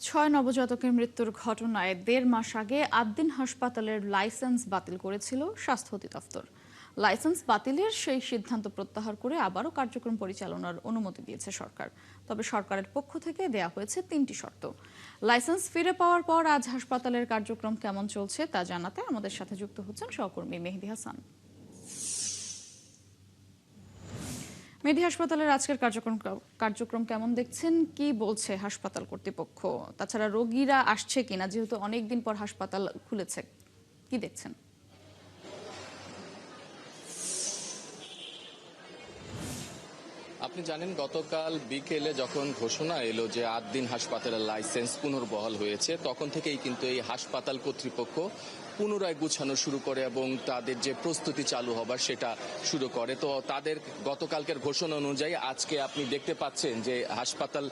ছয় নবজাতকের মৃত্যুর ঘটনায় ১.৫ মাস আগে আদ্দিন হাসপাতালের লাইসেন্স বাতিল করেছিল স্বাস্থ্য অধিদপ্তর। লাইসেন্স বাতিলের সেই সিদ্ধান্ত প্রত্যাহার করে আবারও কার্যক্রম পরিচালনার অনুমতি দিয়েছে সরকার। তবে সরকারের পক্ষ থেকে দেয়া হয়েছে ৩টি শর্ত। লাইসেন্স ফিরে পাওয়ার পর আজ হাসপাতালের কার্যক্রম কেমন চলছে তা জানাতে আমাদের সাথে যুক্ত হচ্ছেন সহকর্মী মেহেদী হাসান। মেহেদী, হাসপাতালের আজকের কার্যক্রম কেমন দেখছেন? কি বলছে হাসপাতাল কর্তৃপক্ষ? তাছাড়া রোগীরা আসছে কিনা, যেহেতু অনেকদিন পর হাসপাতাল খুলেছে, কি দেখছেন? আপনি জানেন, গতকাল বিকেলে যখন ঘোষণা এলো যে ৮ দিন হাসপাতালের লাইসেন্স পুনর্বহাল হয়েছে, তখন থেকেই কিন্তু এই হাসপাতাল কর্তৃপক্ষ পুনরায় গুছানো শুরু করে এবং তাদের যে প্রস্তুতি চালু হবার সেটা শুরু করে। তো তাদের গতকালকের ঘোষণা অনুযায়ী আজকে আপনি দেখতে পাচ্ছেন যে হাসপাতাল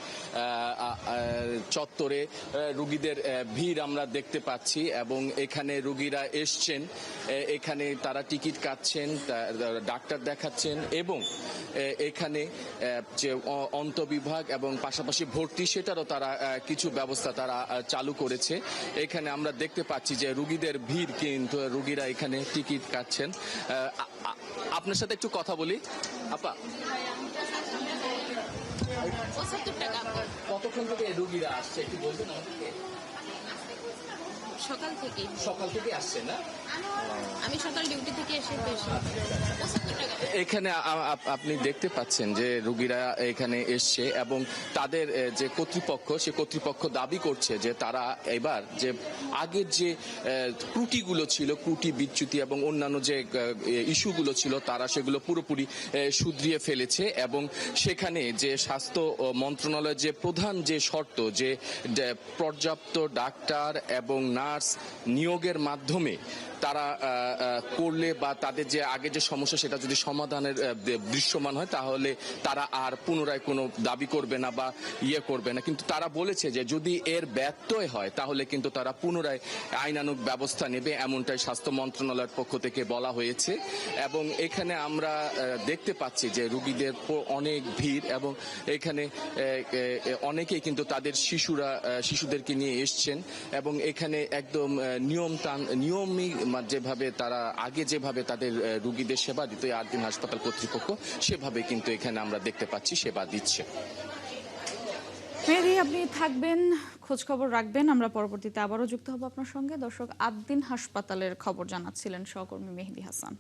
চত্বরে রুগীদের ভিড় আমরা দেখতে পাচ্ছি এবং এখানে রুগীরা এসছেন, এখানে তারা টিকিট কাটছেন, ডাক্তার দেখাচ্ছেন এবং এখানে যে অন্তবিভাগ এবং পাশাপাশি ভর্তি সেটারও তারা কিছু ব্যবস্থা তারা চালু করেছে। এখানে আমরা দেখতে পাচ্ছি যে রুগীদের ভিড়, কিন্তু রুগীরা এখানে টিকিট কাটছেন। আপনার সাথে একটু কথা বলি। আপা, কতক্ষণ থেকে রুগীরা আসছে একটু বলবেন আমাকে? সকাল থেকে আসছে না? আমি সকাল ডিউটি থেকে এসে এখানে আপনি দেখতে পাচ্ছেন যে রুগীরা এখানে এসছে এবং তাদের যে কর্তৃপক্ষ, সে কর্তৃপক্ষ দাবি করছে যে তারা এবার যে আগের যে ত্রুটিগুলো ছিল, ত্রুটি বিচ্যুতি এবং অন্যান্য যে ইস্যুগুলো ছিল, তারা সেগুলো পুরোপুরি শুধরিয়ে ফেলেছে এবং সেখানে যে স্বাস্থ্য মন্ত্রণালয়ের যে প্রধান যে শর্ত, যে পর্যাপ্ত ডাক্তার এবং নার্স নিয়োগের মাধ্যমে তারা করলে বা তাদের যে আগে যে সমস্যা সেটা যদি সমাধানের দৃশ্যমান হয়, তাহলে তারা আর পুনরায় কোনো দাবি করবে না বা করবে না। কিন্তু তারা বলেছে যে যদি এর ব্যত্যয় হয় তাহলে কিন্তু তারা পুনরায় আইনানুগ ব্যবস্থা নেবে, এমনটাই স্বাস্থ্য মন্ত্রণালয়ের পক্ষ থেকে বলা হয়েছে। এবং এখানে আমরা দেখতে পাচ্ছি যে রুগীদের অনেক ভিড় এবং এখানে অনেকেই কিন্তু তাদের শিশুদেরকে নিয়ে এসছেন এবং এখানে একদম নিয়মই যেভাবে তারা আগে যেভাবে তাদের রুগীদের সেবা দিত ৮ দিন হাসপাতাল কর্তৃপক্ষ, সেভাবে কিন্তু এখানে আমরা দেখতে পাচ্ছি সেবা দিচ্ছে। মেহেদী, আপনি থাকবেন, খোঁজ খবর রাখবেন, আমরা পরবর্তীতে আবারও যুক্ত হব আপনার সঙ্গে। দর্শক, ৮ দিন হাসপাতালের খবর জানাচ্ছিলেন সহকর্মী মেহেদী হাসান।